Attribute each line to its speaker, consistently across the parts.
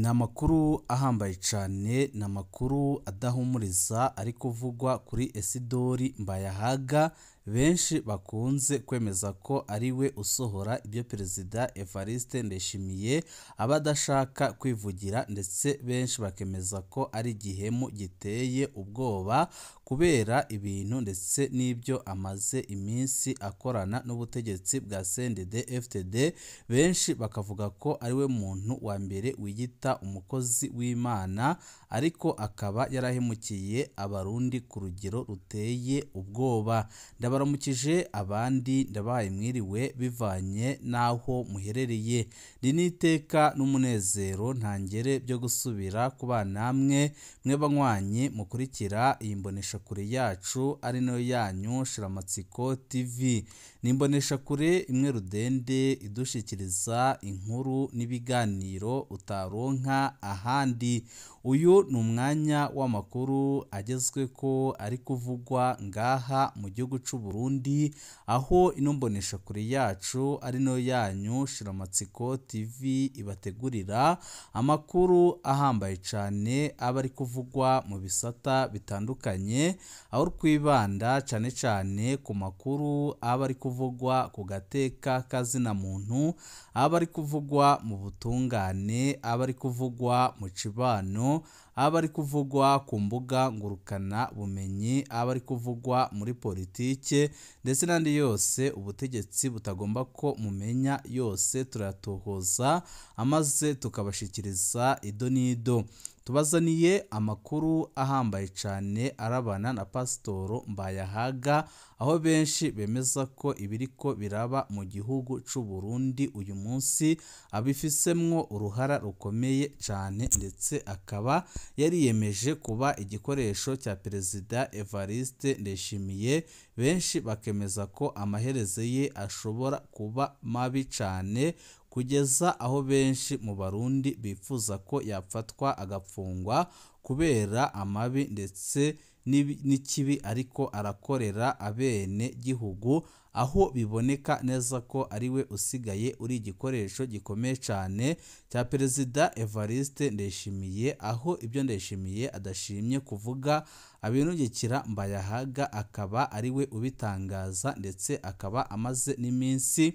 Speaker 1: amakuru ahambaye cyane, ni amakuru adahumuriza ari kuvugwa kuri Isidori Mbayahaga, benshi bakunze kwemeza ko ari we usohora ibyo Perezida Evariste Ndayishimiye aba adashaka kwivugira, ndetse benshi bakemeza ko ari igihemu giteye ubwoba kubera ibintu ndetse n'ibyo amaze iminsi akorana n'ubutegetsi bwa CNDD-FDD. Benshi bakavuga ko ari we muntu wa mbere wiyita umukozi w'Imana, ariko akaba yarahemukiye abarundi ku rugero ruteye ubwoba. Ndabaramukije abandi ndabaye mwiriwe bivanye n'aho muherereye. Ni n'iteka n'umunezero ntangere byo gusubira kuba namwe mwe banywanyi mukurikira iyi mboneshakure yacu ari nayo yanyu Shiramatsiko TV. Ni imboneshakure imwe rudende idushikiriza inkuru n'ibiganiro utaronka ahandi. Uyu ni umwanya w'amakuru agezwe ko ari kuvugwa ngaha mu gihugu cy'u Burundi, aho ino mboneshakure yacu ari nayo yanyu Shiramatsiko TV ibategurira amakuru ahambaye cyane aba ari kuvugwa mu bisata bitandukanye, aho twibanda cyane cyane ku makuru aba ari kuvugwa ku gateka kazina muntu, aba ari kuvugwa mu butungane, aba ari kuvugwa mu cibano, aba ari kuvugwa ku mbuga ngurukana bumenyi, aba ari kuvugwa muri politike, ndetse n'andi yose ubutegetsi butagomba ko mumenya, yose turayatohoza amaze tukabashikiriza ido n'ido. Tubazaniye amakuru ahambaye cyane arabana na Pasitoro Mbayahaga, aho benshi bemeza ko ibiriko biraba mu gihugu cy'u Burundi uyu munsi abifisemwo uruhara rukomeye cyane, ndetse akaba yariyemeje kuba igikoresho cya Perezida Evariste Ndayishimiye. Benshi bakemeza ko amaherezo ye ashobora kuba mabi cyane, kugeza aho benshi mu Barundi bifuza ko yafatwa agafungwa kubera amabi ndetse n'ikibi ariko arakorera abene gihugu, aho biboneka neza ko ari we usigaye uri igikoresho gikomeye cyane cya Perezida Evariste Ndayishimiye, aho ibyo Ndayishimiye adashimye kuvuga abinugikira Mbayahaga akaba ari we ubitangaza, ndetse akaba amaze n'iminsi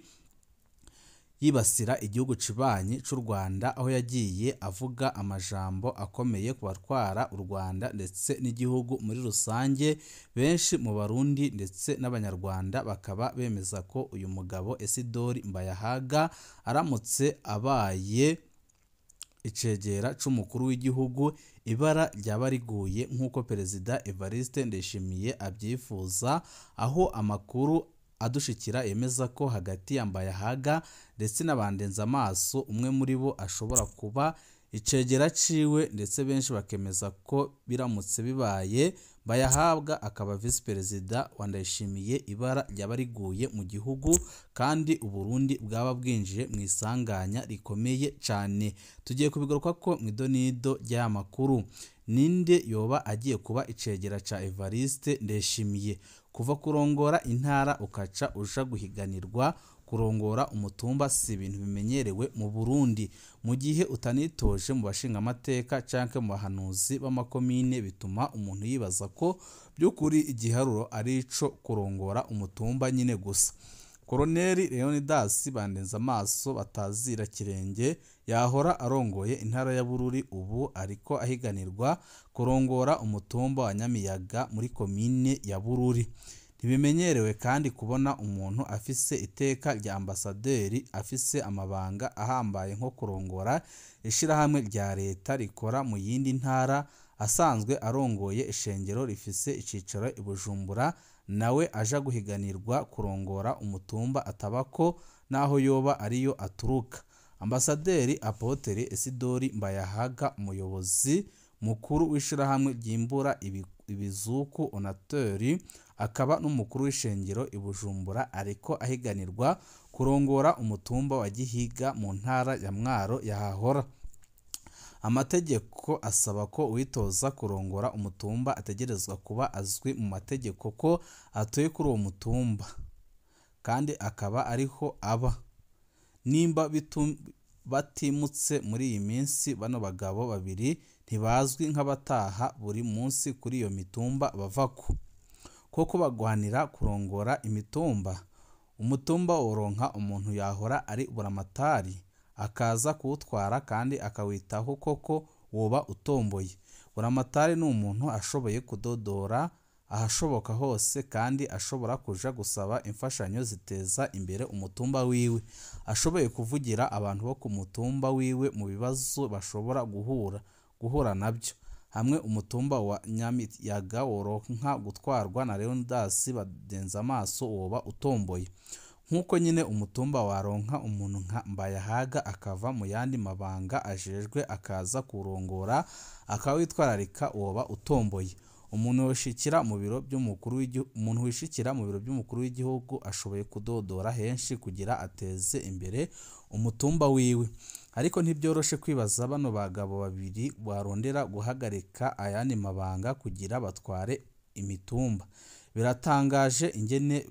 Speaker 1: yibasira igihugu cibanyi cy'u Rwanda, aho yagiye avuga amajambo akomeye ku batwara u Rwanda ndetse n'igihugu muri rusange. Benshi mu Barundi ndetse n'Abanyarwanda bakaba bemeza ko uyu mugabo Isidori Mbayahaga aramutse abaye icegera c'umukuru w'igihugu, ibara ryaba riguye nk'uko Perezida Evariste Ndayishimiye abyifuza, aho amakuru adushikira yemeza ko hagati ya Mbayahaga ndetse n'abandenza amaso umwe muri bo ashobora kuba icegera ciwe, ndetse benshi bakemeza ko biramutse bibaye Mbayahaga akaba visi perezida wa Ndayishimiye, ibara ryaba riguye mu gihugu kandi Uburundi bwaba bwinjiye mu isanganya rikomeye cyane. Tugiye kubigaruka ko mu idonido ry'aya makuru. Ninde yoba agiye kuba icegera ca Evariste Ndayishimiye? Kuva kurongora intara ukaca uja guhiganirwa kurongora umutumba si ibintu bimenyerewe mu Burundi. Mu gihe utanitoje mu bashinga amateka canke mu bahanuzi b'amakomine, bituma umuntu yibaza ko by'ukuri igiharuro ari ico kurongora umutumba nyine gusa. Koloneli Leonidas Bandenzamaso batazira kirenge yahora arongoye intara ya Bururi, ubu ariko ahiganirwa kurongora umutumba wa Nyamiyaga muri komine ya Bururi. Ntibimenyerewe kandi kubona umuntu afise iteka rya ambasaderi afise amabanga ahambaye nko kurongora ishirahamwe rya leta rikora mu yindi ntara, asanzwe arongoye ishengero rifise icicaro i Bujumbura, nawe aja guhiganirwa kurongora umutumba atabako naho yoba ariyo aturuka. Ambasaderi Apotre Isidori Mbayahaga, umuyobozi mukuru w'ishirahamwe ryimbura ibizuku Onateur, akaba n'umukuru w'ishengero i Bujumbura, ariko ahiganirwa kurongora umutumba wa Gihiga mu ntara ya Mwaro yahahora. Amategeko asaba ko uwitoza kurongora umutumba ategerezwa kuba azwi mu mategeko ko atuye kuri uwo mutumba kandi akaba ariho aba. Nimba batimutse muri iyi minsi. Bano bagabo babiri ntibazwi nk'abataha buri munsi kuri iyo mitumba bavako, koko bagwanira kurongora imitumba. Umutumba woronka umuntu yahora ari buramatari akaza kuwutwara kandi akawitaho, koko woba utomboye. Buramatari ni umuntu ashoboye kudodora ahashoboka hose kandi ashobora kuja gusaba imfashanyo ziteza imbere umutumba wiwe, ashoboye kuvugira abantu bo ku mutumba wiwe mu bibazo bashobora guhura nabyo. Hamwe umutumba wa Nyamiyaga woronka gutwarwa na Leonidas Badenzamaso woba utomboye. Nk'uko nyine umutumba waronka umuntu nka Mbayahaga akava mu yandi mabanga ajejwe akaza kurongora akawitwararika woba utomboye. Umuntu wishikira mu biro by'umukuru w'igihugu ashoboye kudodora henshi kugira ateze imbere umutumba wiwe. Ariko ntibyoroshe kwibaza bano bagabo babiri barondera guhagarika ayandi mabanga kugira batware imitumba. Biratangaje ingene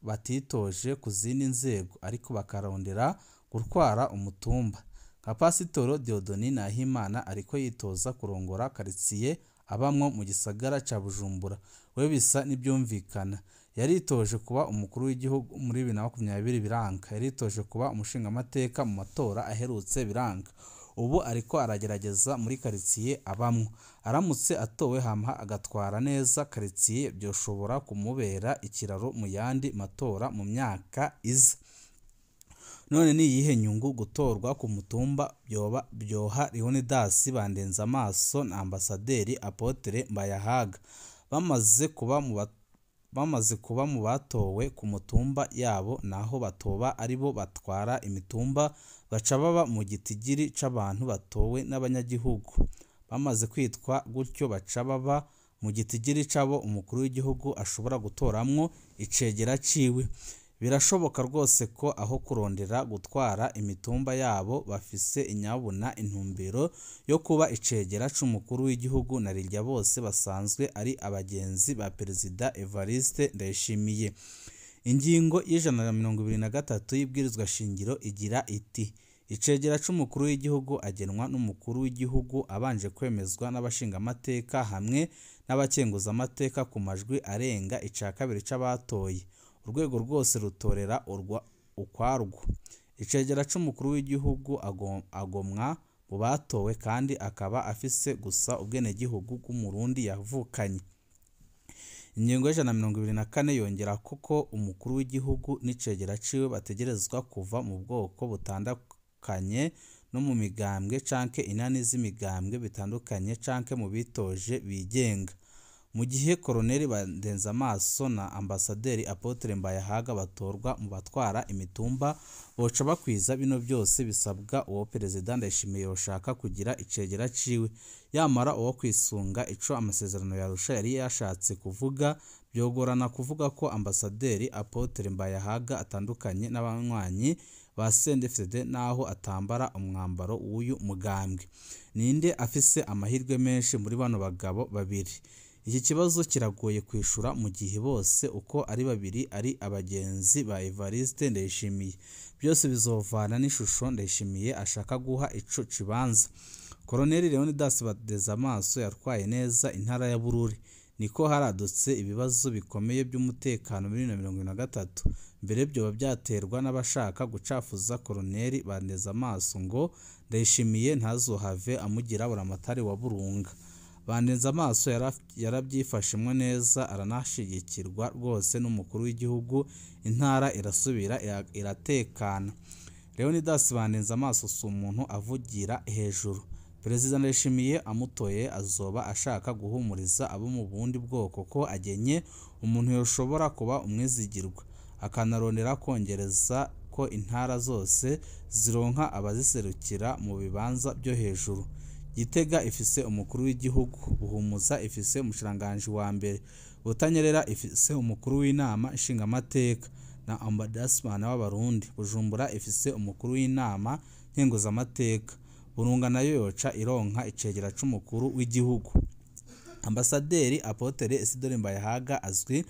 Speaker 1: batitoje ku zindi nzego ariko bakarondera gutwara umutumba. Nka Pasitoro Diodoni Nahimana ariko yitoza kurongora karitsiye abamwo mu gisagara ca Bujumbura, we bisa n'ibyumvikana. Yaritoje kuba umukuru w'igihugu muri 2020 biranga, yaritoje kuba umushingamateka mu matora aherutse biranga. Ubu ariko aragerageza muri karitsiye abamwo. Aramutse atowe hama agatwara neza karitsiye byoshobora kumubera ikiraro mu yandi matora mu myaka iza. None ni iyihe nyungu gutorwa ku mutumba byoha Leonidas Badenzamaso na Ambasaderi Apotre Mbayahaga bamaze kuba mu batowe ku mutumba yabo, naho batoba aribo batwara imitumba baca baba mu gitigiri c'abantu batowe n'abanyagihugu. Bamaze kwitwa gutyo baca baba mu gitigiri c'abo umukuru w'igihugu ashobora gutoramwo icegera ciwe. Birashoboka rwose ko aho kurondera gutwara imitumba yabo bafise inyabuna intumbero yo kuba icegera c'umukuru w'igihugu, na rirya bose basanzwe ari abagenzi ba Perezida Evariste Ndayishimiye. Ingingo y'123 y'ibwirizwa shingiro igira iti: icegera c'umukuru w'igihugu agenwa n'umukuru w'igihugu abanje kwemezwa n'abashingamateka hamwe n'abakenguzamateka ku majwi arenga 2/3 c'abatoye. Urwego rwose rutorera ukwarwo. Icegera c'umukuru w'igihugu agomwa mu batowe kandi akaba afise gusa ubwenegihugu bw'umurundi yavukanye. Ingingo y'124 yongera ko umukuru w'igihugu n'icegera ciwe bategerezwa kuva mu bwoko butandukanye no mu migambwe canke inani z'imigambwe bitandukanye canke mu bitoje bigenga. Mu gihe Koloneli Badenzamaso na Ambasaderi Apotre Mbayahaga batorwa mu batwara imitumba, boca bakwiza bino byose bisabwa uwo Perezida Ndayishimiye yoshaka kugira icegera ciwe. Yamara uwo kwisunga ico amasezerano yarusha yari yashatse kuvuga, byogorana kuvuga ko Ambasaderi Apotre Mbayahaga atandukanye n'abanywanyi ba CNDD-FDD naho atambara umwambaro w'uyu mugambwe. Ninde afise amahirwe menshi muri bano bagabo babiri? Iki kibazo kiragoye kwishura mu gihe bose uko ari babiri ari abagenzi ba Evariste Ndayishimiye. Byose bizovana n'ishusho Ndayishimiye ashaka guha ico kibanza. Koloneli Leonidas Badenzamaso yatwaye neza intara ya Bururi, niko haradutse ibibazo bikomeye by'umutekano muri 2023. Mbere byo byaterwa n'abashaka gucafuza Koloneli Badenzamaso ngo Ndayishimiye ntazohave amugira buramatari wa Burunga. Badenzamaso yarabyifashemwe neza, aranashigikirwa rwose n'umukuru w'igihugu, intara irasubira iratekana. Leonidas Badenzamaso si umuntu avugira hejuru. Perezida Ndayishimiye amutoye azoba ashaka guhumuriza abo mu bundi bwoko ko agenye umuntu yoshobora kuba umwizigirwa, akanarondera kongereza ko intara zose zironka abaziserukira mu bibanza byo hejuru. Gitega ifise umukuru w'igihugu, Buhumuza ifise umushikiranganji wa mbere, Butanyerera ifise umukuru w'inama nshingamateka na Ombudsman w'Abarundi, Bujumbura ifise umukuru w'inama nkenguzamateka, Burunga nayo yoca ironka icegera c'umukuru w'igihugu. Ambasaderi Apotre Isidore Mbayahaga azwi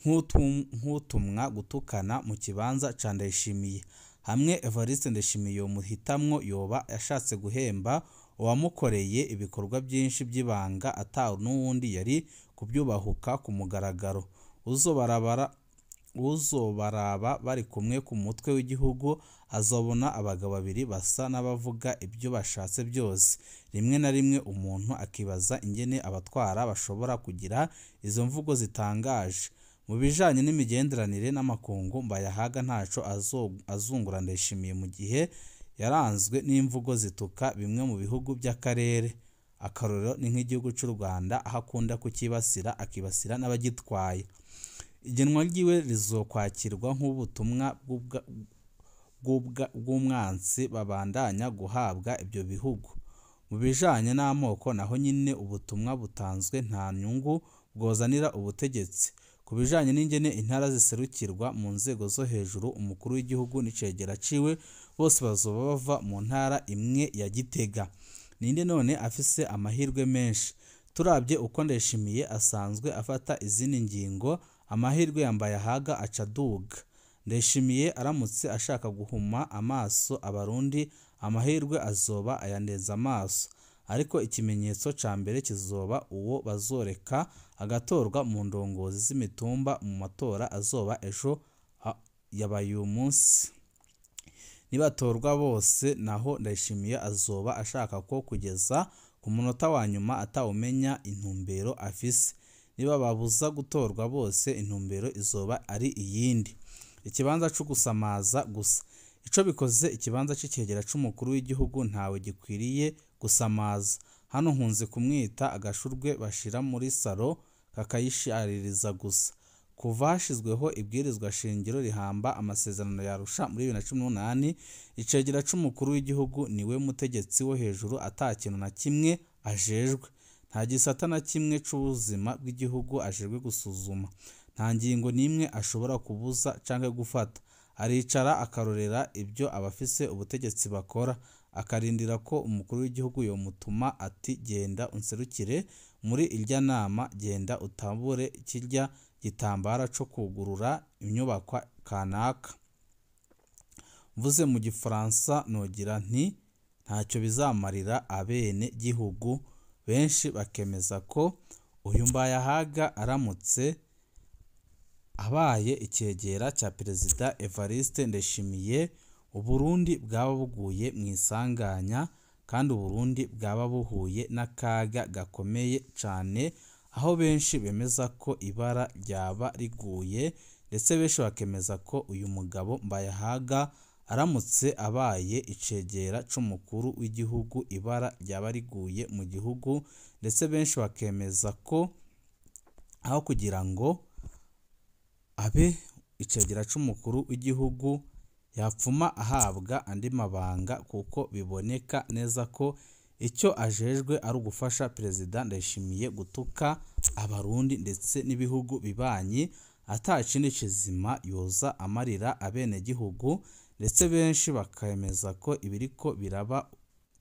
Speaker 1: nk'utumwa gutukana mu kibanza ca Ndayishimiye. hamwe Evariste Ndayishimiye muhitamwo yoba yashatse guhemba uwamukoreye ibikorwa byinshi by'ibanga atawe n'uwundi yari kubyubahuka ku mugaragaro. Uzobaraba bari kumwe ku mutwe w'igihugu azobona abagabo babiri basa n'abavuga ibyo bashatse byose. Rimwe na rimwe umuntu akibaza ingene abatwara bashobora kugira izo mvugo zitangaje. Mu bijanye n'imigenderanire n'amakungu Mbayahaga ntaco azungura Ndayishimiye mu gihe yaranzwe n'imvugo zituka bimwe mu bihugu by'akarere. Akarorero ni nk'igihugu cy'u Rwanda aho akunda kukibasira akibasira n'abagitwaye. Igenwa ryiwe rizokwakirwa nk'ubutumwa bw'umwansi babandanya guhabwa ibyo bihugu. Mu bijanye n'amoko naho nyine ubutumwa butanzwe nta nyungu bwozanira ubutegetsi. Ku bijanye n'ingene intara ziserukirwa mu nzego zo hejuru, umukuru w'igihugu n'icegera ciwe bose bazoba bava mu ntara imwe ya Gitega. Ninde none afise amahirwe menshi? Turabye uko Ndayishimiye asanzwe afata izindi ngingo, amahirwe ya Mbayahaga acaduga. Ndayishimiye aramutse ashaka guhuma amaso abarundi, amahirwe azoba ayaneza amaso. Ariko ikimenyetso ca mbere kizoba uwo bazoreka agatorwa mu ndongozi z'imitumba mu matora azoba ejo yabaye uyu munsi. Nibatorwa bose naho Ndayishimiye azoba ashaka ko kugeza ku munota wa nyuma atawumenya intumbero afise. Niba babuza gutorwa bose intumbero izoba ari iyindi. Ikibanza cyo gusamaza gusa. Ico bikoze ikibanza c'ikegera c'umukuru w'igihugu ntawe gikwiriye gusamaza. Hano nkunze kumwita agashurwe bashira muri salo kakayishaririza gusa. Kuva hashizweho ibwirizwa shingiro rihamba amasezerano yarusha muri 2018, icegera c'umukuru w'igihugu niwe mutegetsi wo hejuru atakintu na kimwe ajejwe. Nta gisata na kimwe c'ubuzima bw'igihugu ajejwe gusuzuma. Nta ngingo nimwe ashobora kubuza canke gufata. Aricara akarorera ibyo abafise ubutegetsi bakora, akarindira ko umukuru w'igihugu yomutuma ati genda unserukire muri irya nama, genda utabure kirya gitambara co kugurura inyubakwa kanaka. Mvuze mu gifaransa nogira nti ntacyo bizamarira abene gihugu. Benshi bakemeza ko uyu Mbayahaga aramutse abaye ikegera cya Perezida Evariste Ndayishimiye, Uburundi bwaba buguye mu isanganya kandi Uburundi bwaba buhuye n'akaga gakomeye cyane, aho benshi bemeza ko ibara ryaba riguye, ndetse benshi bakemeza ko uyu mugabo Mbayahaga aramutse abaye icegera c'umukuru w'igihugu ibara ryaba riguye mu gihugu, ndetse benshi bakemeza ko aho kugira ngo abe icegera c'umukuru w'igihugu yapfuma ahabwa andi mabanga, kuko biboneka neza ko icyo ajejwe ari ugufasha Perezida Ndayishimiye gutuka abarundi ndetse n'ibihugu bibanyi, atakindi kizima yoza amarira abene gihugu. Ndetse benshi bakemeza ko ibiriko biraba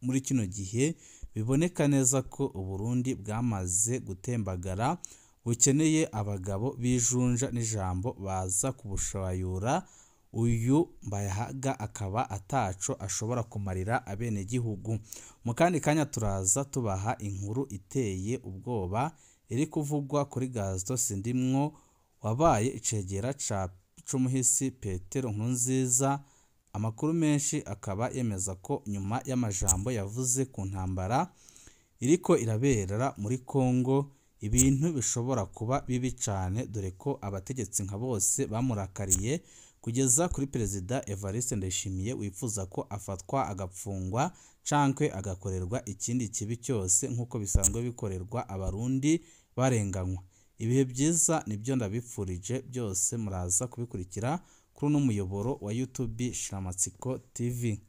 Speaker 1: muri kino gihe biboneka neza ko Uburundi bwamaze gutembagara, bukeneye abagabo bijunja n'ijambo baza kubushayura. Uyu Mbayahaga akaba ataco ashobora kumarira abene gihugu. Mu kandi kanya turaza tubaha inkuru iteye ubwoba iri kuvugwa kuri Gaston Sindimwo wabaye icegera c'umuhisi Petero Nkurunziza. Amakuru menshi akaba yemeza ko nyuma y'amajambo yavuze ku ntambara iriko irabera muri Kongo, ibintu bishobora kuba bibi cyane, dore ko abategetsi nka bose bamurakariye kugeza kuri Perezida Evariste Ndayishimiye wifuza ko afatwa agapfungwa cankwe agakorerwa ikindi kibi cyose nk'uko bisanzwe bikorerwa abarundi barenganywa. Ibihe byiza nibyo ndabipfurije byose, muraza kubikurikira kuri uno muyoboro wa YouTube Shiramatsiko TV.